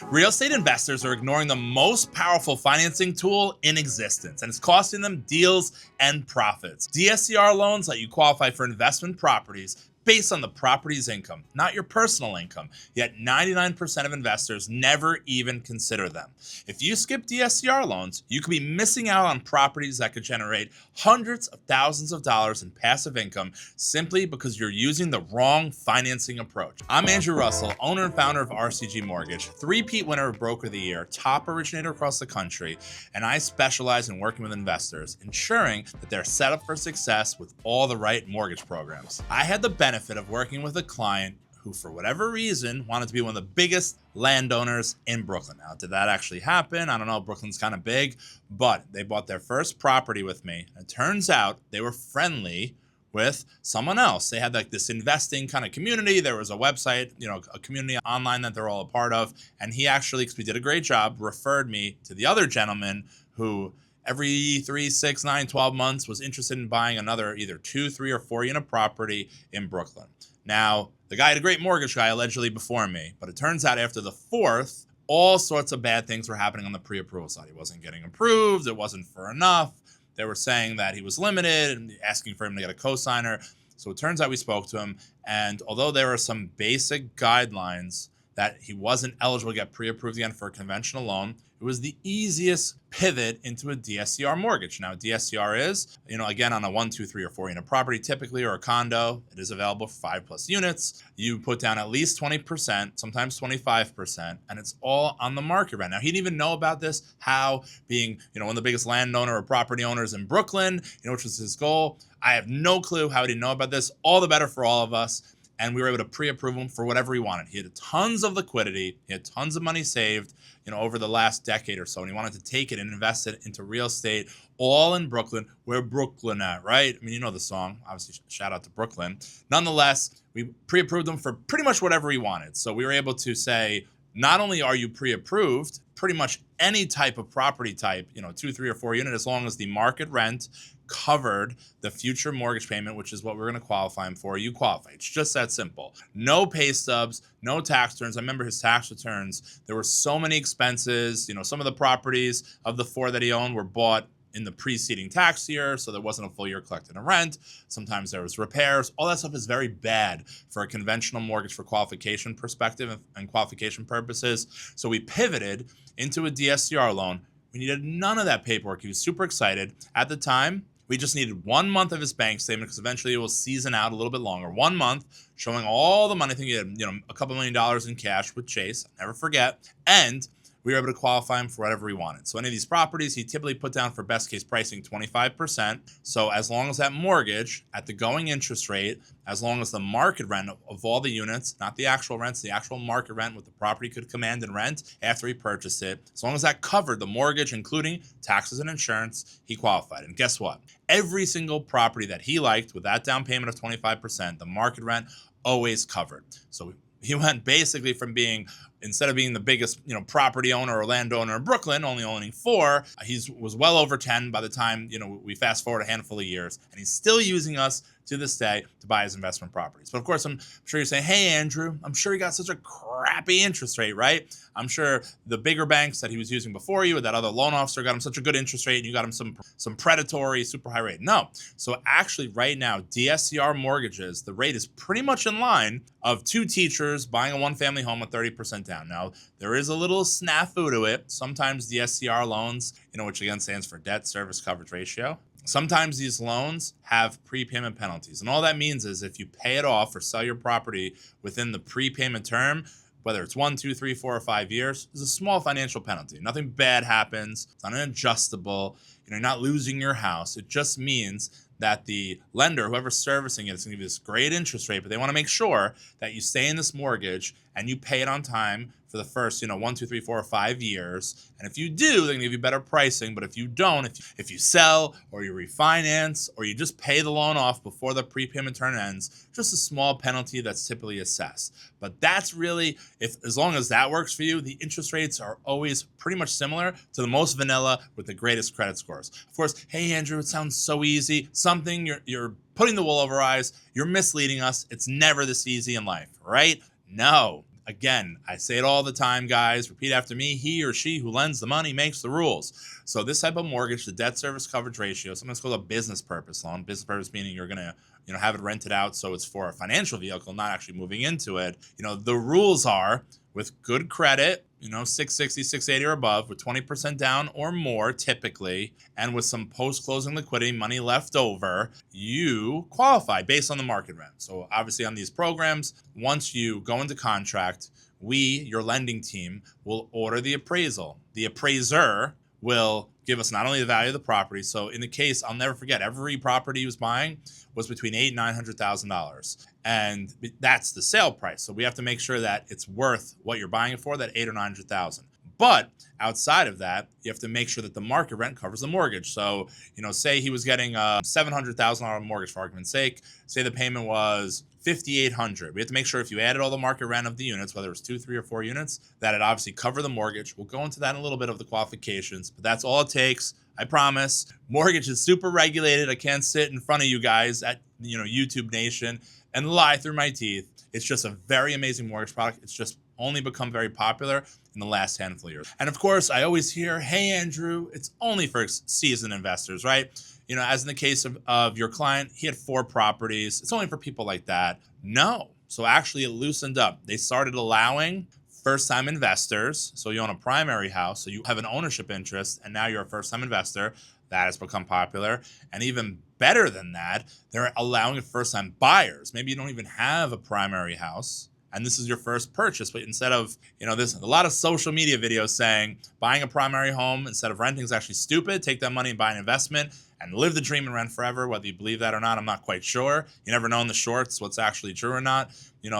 Real estate investors are ignoring the most powerful financing tool in existence, and it's costing them deals and profits. DSCR loans let you qualify for investment properties based on the property's income, not your personal income. Yet 99% of investors never even consider them. If you skip DSCR loans, you could be missing out on properties that could generate hundreds of thousands of dollars in passive income simply because you're using the wrong financing approach. I'm Andrew Russell, owner and founder of RCG Mortgage, three-peat winner of Broker of the Year, top originator across the country, and I specialize in working with investors, ensuring that they're set up for success with all the right mortgage programs. I had the benefit of working with a client who, for whatever reason, wanted to be one of the biggest landowners in Brooklyn. Now, did that actually happen? I don't know. Brooklyn's kind of big, but they bought their first property with me. And it turns out they were friendly with someone else. They had like this investing kind of community. There was a website, a community online that they're all a part of. And he actually, because we did a great job, referred me to the other gentleman who every 3, 6, 9, 12 months was interested in buying another either 2, 3, or 4 unit property in Brooklyn. Now, the guy had a great mortgage guy allegedly before me, but it turns out after the fourth, all sorts of bad things were happening on the pre-approval side. He wasn't getting approved. It wasn't for enough. They were saying that he was limited and asking for him to get a cosigner. So it turns out we spoke to him. And although there are some basic guidelines that he wasn't eligible to get pre-approved again for a conventional loan, it was the easiest pivot into a DSCR mortgage. Now, DSCR is, again, on a 1, 2, 3, or 4 unit property, typically, or a condo, it is available for 5+ units. You put down at least 20%, sometimes 25%, and it's all on the market rent. Now, he didn't even know about this, how being, one of the biggest landowner or property owners in Brooklyn, which was his goal. I have no clue how he didn't know about this. All the better for all of us. And we were able to pre-approve him for whatever he wanted. He had tons of liquidity. He had tons of money saved, over the last decade or so. And he wanted to take it and invest it into real estate, all in Brooklyn. Where Brooklyn at, right? I mean, you know the song. Obviously, shout out to Brooklyn. Nonetheless, we pre-approved him for pretty much whatever he wanted. So we were able to say, not only are you pre-approved, pretty much any type of property type, 2, 3, or 4 unit, as long as the market rent covered the future mortgage payment, which is what we're going to qualify him for, you qualify. It's just that simple. No pay stubs, no tax returns. I remember his tax returns. There were so many expenses. Some of the properties of the 4 that he owned were bought in the preceding tax year, so there wasn't a full year collected in rent. Sometimes there was repairs. All that stuff is very bad for a conventional mortgage for qualification perspective and qualification purposes. So we pivoted into a DSCR loan. We needed none of that paperwork. He was super excited. At the time, we just needed 1 month of his bank statement because eventually it will season out a little bit longer. 1 month showing all the money. I think he had, a couple $1 million in cash with Chase. I'll never forget. And we were able to qualify him for whatever he wanted. So any of these properties, he typically put down for best case pricing 25%. So as long as that mortgage at the going interest rate, as long as the market rent of all the units, not the actual rents, the actual market rent, what the property could command in rent after he purchased it, as long as that covered the mortgage, including taxes and insurance, he qualified. And guess what? Every single property that he liked with that down payment of 25%, the market rent always covered. So he went basically from being, instead of being the biggest, property owner or landowner in Brooklyn, only owning 4, he was well over 10 by the time, we fast forward a handful of years, and he's still using us to this day to buy his investment properties. But of course, I'm sure you're saying, hey, Andrew, I'm sure he got such a crappy interest rate, right? I'm sure the bigger banks that he was using before you, or that other loan officer got him such a good interest rate, and you got him some predatory, super high rate. No. So actually right now, DSCR mortgages, the rate is pretty much in line of 2 teachers buying a 1-family home with 30% down. Now, there is a little snafu to it. Sometimes DSCR loans, which again stands for debt service coverage ratio. Sometimes these loans have prepayment penalties. And all that means is if you pay it off or sell your property within the prepayment term, whether it's 1, 2, 3, 4, or 5 years, there's a small financial penalty. Nothing bad happens. It's not an adjustable. You're not losing your house. It just means that the lender, whoever's servicing it, is going to give you this great interest rate, but they want to make sure that you stay in this mortgage and you pay it on time for the first, 1, 2, 3, 4, or 5 years. And if you do, they're going to give you better pricing. But if you don't, if you sell or you refinance or you just pay the loan off before the prepayment term ends, just a small penalty that's typically assessed. But that's really, as long as that works for you, the interest rates are always pretty much similar to the most vanilla with the greatest credit scores. Of course, hey, Andrew, it sounds so easy. Something you're putting the wool over our eyes. You're misleading us. It's never this easy in life, right? No. Again, I say it all the time, guys. Repeat after me. He or she who lends the money makes the rules. So this type of mortgage, the debt service coverage ratio, sometimes called a business purpose loan. Business purpose meaning you're going to have it rented out so it's for a financial vehicle, not actually moving into it. The rules are with good credit, 660, 680 or above, with 20% down or more typically, and with some post-closing liquidity, money left over, you qualify based on the market rent. So obviously on these programs, once you go into contract, we, your lending team, will order the appraisal. The appraiser will give us not only the value of the property. So in the case, I'll never forget, every property he was buying was between $800,000 and $900,000, and that's the sale price. So we have to make sure that it's worth what you're buying it for, that $800,000 or $900,000. But outside of that, you have to make sure that the market rent covers the mortgage. So, say he was getting a $700,000 mortgage, for argument's sake. Say the payment was $5,800. We have to make sure if you added all the market rent of the units, whether it was 2, 3, or 4 units, that it obviously covered the mortgage. We'll go into that in a little bit of the qualifications, but that's all it takes. I promise. Mortgage is super regulated. I can't sit in front of you guys at YouTube Nation and lie through my teeth. It's just a very amazing mortgage product. It's just only become very popular in the last handful of years. And of course, I always hear, hey, Andrew, it's only for seasoned investors, right? As in the case of your client, he had 4 properties. It's only for people like that. No. So actually it loosened up. They started allowing first-time investors. So you own a primary house, so you have an ownership interest, and now you're a first-time investor. That has become popular. And even better than that, they're allowing first-time buyers. Maybe you don't even have a primary house, and this is your first purchase, but instead of, there's a lot of social media videos saying buying a primary home instead of renting is actually stupid. Take that money and buy an investment and live the dream and rent forever. Whether you believe that or not, I'm not quite sure. You never know in the shorts what's actually true or not,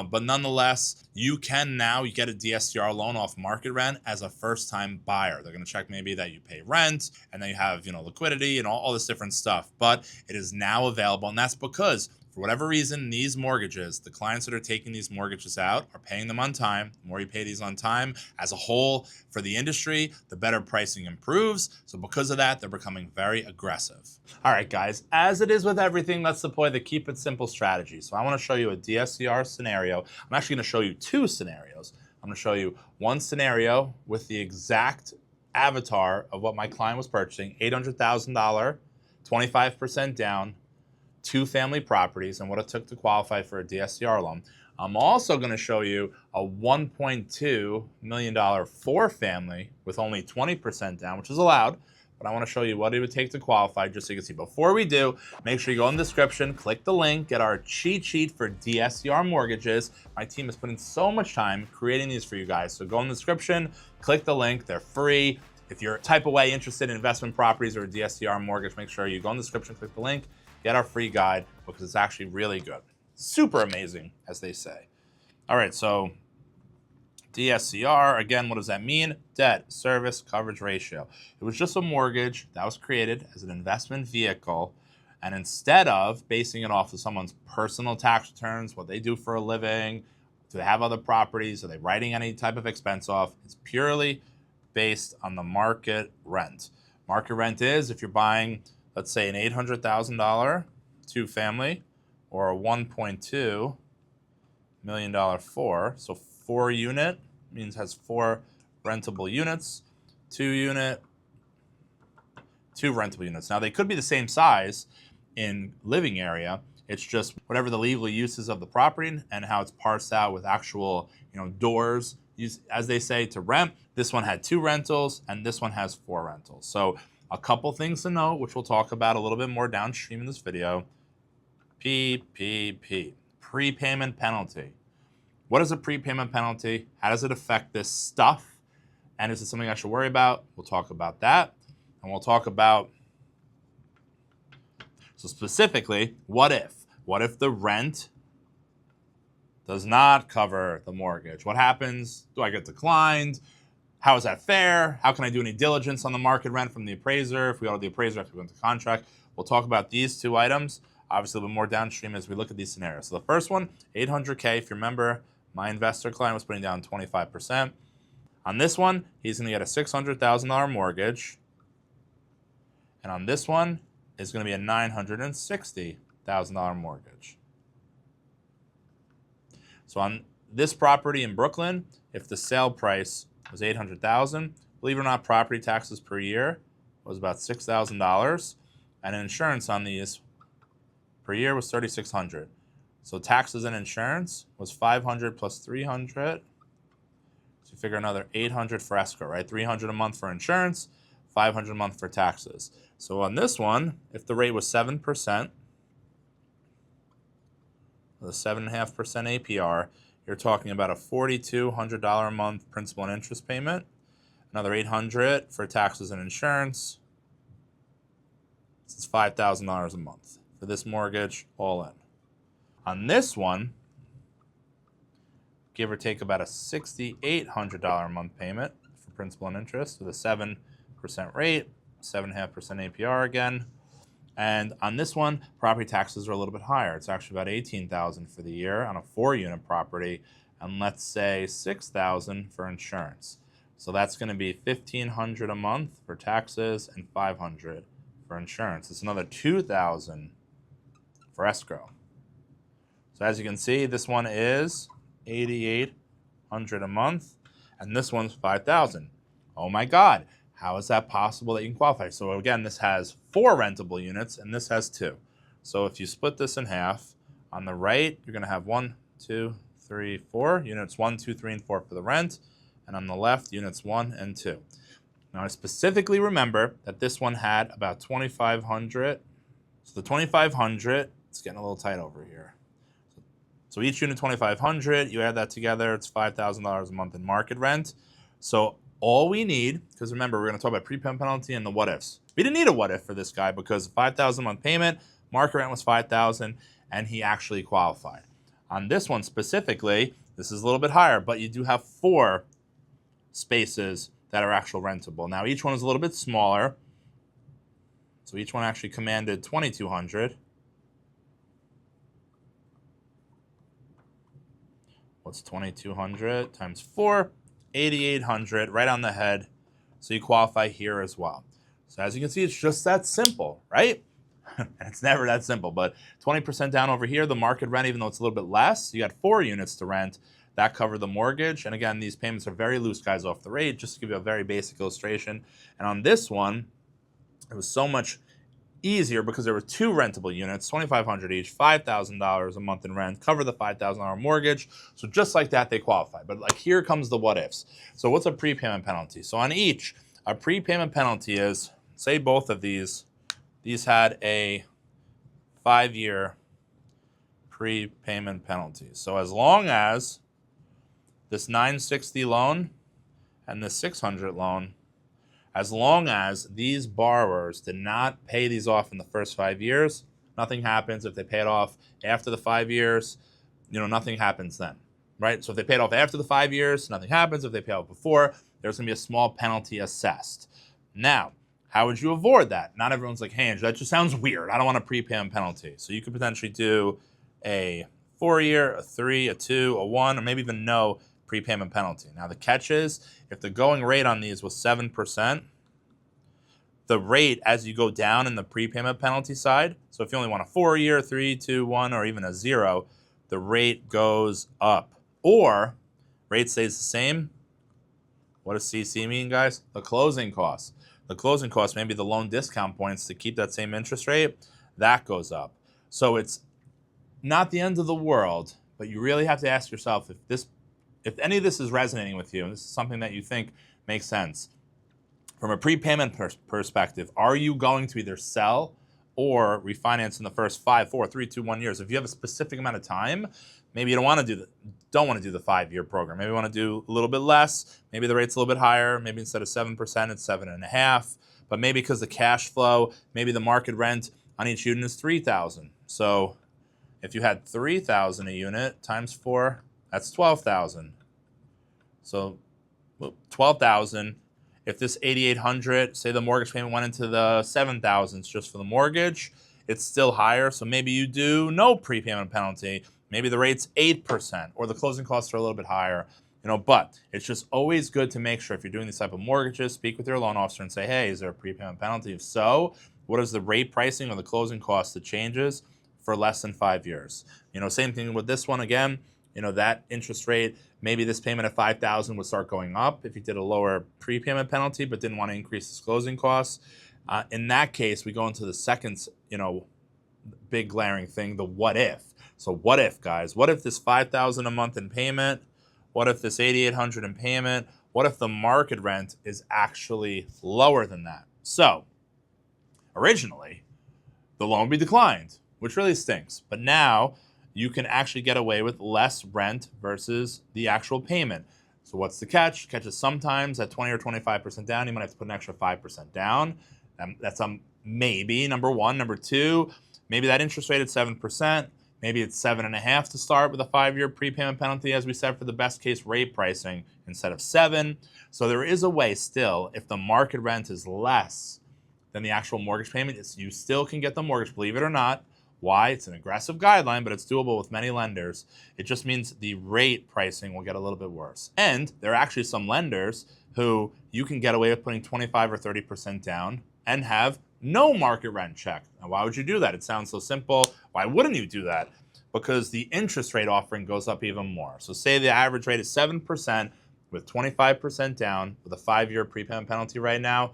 but nonetheless, you get a DSCR loan off market rent as a first-time buyer. They're going to check maybe that you pay rent and then you have, liquidity and all this different stuff, but it is now available. And that's because for whatever reason, these mortgages, the clients that are taking these mortgages out are paying them on time. The more you pay these on time, as a whole, for the industry, the better pricing improves. So because of that, they're becoming very aggressive. All right, guys, as it is with everything, let's deploy the keep it simple strategy. So I want to show you a DSCR scenario. I'm actually going to show you 2 scenarios. I'm going to show you one scenario with the exact avatar of what my client was purchasing, $800,000, 25% down, 2 family properties, and what it took to qualify for a DSCR loan. I'm also going to show you a $1.2 million 4-family with only 20% down, which is allowed, but I want to show you what it would take to qualify just so you can see. Before we do, make sure you go in the description, click the link, get our cheat sheet for DSCR mortgages. My team has put in so much time creating these for you guys. So go in the description, click the link, they're free. If you're type of way interested in investment properties or a DSCR mortgage, make sure you go in the description, click the link, get our free guide because it's actually really good. Super amazing, as they say. All right, so DSCR, again, what does that mean? Debt service coverage ratio. It was just a mortgage that was created as an investment vehicle, and instead of basing it off of someone's personal tax returns, what they do for a living, do they have other properties, are they writing any type of expense off, it's purely based on the market rent. Market rent is if you're buying, let's say, an $800,000 2-family or a $1.2 million 4. So 4 unit means has 4 rentable units, 2 rentable units. Now they could be the same size in living area. It's just whatever the legal uses of the property and how it's parsed out with actual, doors, as they say, to rent. This one had 2 rentals and this one has 4 rentals. So a couple things to note, which we'll talk about a little bit more downstream in this video. PPP, prepayment penalty. What is a prepayment penalty? How does it affect this stuff? And is it something I should worry about? We'll talk about that. And we'll talk about, so specifically, what if? What if the rent does not cover the mortgage? What happens? Do I get declined? How is that fair? How can I do any diligence on the market rent from the appraiser? If we go to the appraiser after we go into contract, we'll talk about these 2 items. Obviously, a little bit more downstream as we look at these scenarios. So the first one, $800K. If you remember, my investor client was putting down 25%. On this one, he's going to get a $600,000 mortgage. And on this one, it's going to be a $960,000 mortgage. So on this property in Brooklyn, if the sale price was $800,000, believe it or not, property taxes per year was about $6,000, and insurance on these per year was $3,600. So taxes and insurance was $500 plus $300. So you figure another $800 for escrow, right? $300 a month for insurance, $500 a month for taxes. So on this one, if the rate was 7%, with a 7.5% APR, you're talking about a $4,200 a month principal and interest payment, another $800 for taxes and insurance. This is $5,000 a month for this mortgage, all in. On this one, give or take about a $6,800 a month payment for principal and interest with a 7% rate, 7.5% APR again. And on this one, property taxes are a little bit higher. It's actually about $18,000 for the year on a 4-unit property, and let's say $6,000 for insurance. So that's going to be $1,500 a month for taxes and $500 for insurance. It's another $2,000 for escrow. So as you can see, this one is $8,800 a month, and this one's $5,000. Oh my God. How is that possible that you can qualify? So again, this has 4 rentable units, and this has 2. So if you split this in half, on the right, you're going to have 1, 2, 3, 4. Units 1, 2, 3, and 4 for the rent. And on the left, units 1 and 2. Now, I specifically remember that this one had about 2,500. So the 2,500, it's getting a little tight over here. So each unit 2,500, you add that together, it's $5,000 a month in market rent. So all we need, because remember, we're going to talk about prepayment penalty and the what ifs. We didn't need a what if for this guy because $5,000 a month payment, market rent was $5,000, and he actually qualified. On this one specifically, this is a little bit higher, but you do have 4 spaces that are actual rentable. Now each one is a little bit smaller, so each one actually commanded $2,200. What's 2,200 times 4? 8,800, right on the head. So you qualify here as well. So as you can see, it's just that simple, right? It's never that simple, but 20% down over here, the market rent, even though it's a little bit less, you got 4 units to rent. That covered the mortgage. And again, these payments are very loose, guys, off the rate, just to give you a very basic illustration. And on this one, it was so much easier because there were 2 rentable units, $2,500 each, $5,000 a month in rent, cover the $5,000 mortgage. So just like that, they qualify. But like here comes the what ifs. So what's a prepayment penalty? So on each, a prepayment penalty is, say both of these had a 5-year prepayment penalty. So as long as this 960 loan and the 600 loan, as long as these borrowers did not pay these off in the first 5 years, nothing happens. If they pay it off after the 5 years, nothing happens then, right? So if they paid off after the 5 years, nothing happens. If they pay off before, there's going to be a small penalty assessed. Now, how would you avoid that? Not everyone's like, hey, Andrew, that just sounds weird. I don't want a prepayment penalty. So you could potentially do a 4-year, a 3, a 2, a 1, or maybe even no prepayment penalty. Now the catch is, if the going rate on these was 7%, the rate as you go down in the prepayment penalty side, so if you only want a 4-year, 3, 2, 1, or even a 0, the rate goes up. Or rate stays the same. What does CC mean, guys? The closing costs. The closing costs, maybe the loan discount points to keep that same interest rate, that goes up. So it's not the end of the world, but you really have to ask yourself if any of this is resonating with you, and this is something that you think makes sense. From a prepayment perspective, are you going to either sell or refinance in the first 5, 4, 3, 2, 1 years? If you have a specific amount of time, maybe you don't want to do the 5-year program. Maybe you want to do a little bit less. Maybe the rate's a little bit higher. Maybe instead of 7%, it's 7.5%. But maybe because the cash flow, maybe the market rent on each unit is $3,000. So if you had $3,000 a unit times 4, that's $12,000. So $12,000. If this $8,800, say the mortgage payment went into the $7,000s just for the mortgage, it's still higher. So maybe you do no prepayment penalty. Maybe the rate's 8%, or the closing costs are a little bit higher. But it's just always good to make sure if you're doing these type of mortgages, speak with your loan officer and say, hey, is there a prepayment penalty? If so, what is the rate pricing or the closing cost that changes for less than 5 years? Same thing with this one again. that interest rate, maybe this payment of $5,000 would start going up if you did a lower prepayment penalty but didn't want to increase the closing costs. In that case, we go into the second, big glaring thing, the what if. So what if, guys? What if this $5,000 a month in payment? What if this $8,800 in payment? What if the market rent is actually lower than that? So originally, the loan would be declined, which really stinks. But now you can actually get away with less rent versus the actual payment. So what's the catch? Catch is sometimes at 20 or 25% down, you might have to put an extra 5% down. That's maybe, number one. Number two, maybe that interest rate at 7%. Maybe it's 7.5 to start with a 5-year prepayment penalty, as we said, for the best case rate pricing instead of 7. So there is a way still, if the market rent is less than the actual mortgage payment, you still can get the mortgage, believe it or not. Why? It's an aggressive guideline, but it's doable with many lenders. It just means the rate pricing will get a little bit worse. And there are actually some lenders who you can get away with putting 25 or 30% down and have no market rent check. Now, why would you do that? It sounds so simple. Why wouldn't you do that? Because the interest rate offering goes up even more. So say the average rate is 7% with 25% down with a 5-year prepayment penalty right now.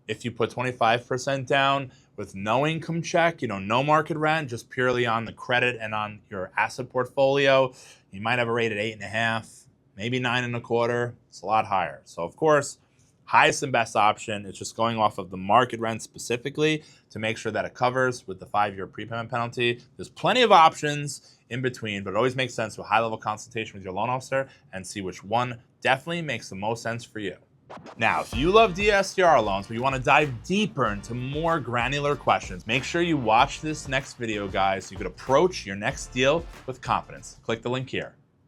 If you put 25% down with no income check, no market rent, just purely on the credit and on your asset portfolio, you might have a rate at 8.5, maybe 9.25. It's a lot higher. So of course, highest and best option is just going off of the market rent specifically to make sure that it covers with the 5-year prepayment penalty. There's plenty of options in between, but it always makes sense to a high-level consultation with your loan officer and see which one definitely makes the most sense for you. Now, if you love DSCR loans, but you want to dive deeper into more granular questions, make sure you watch this next video, guys, so you can approach your next deal with confidence. Click the link here.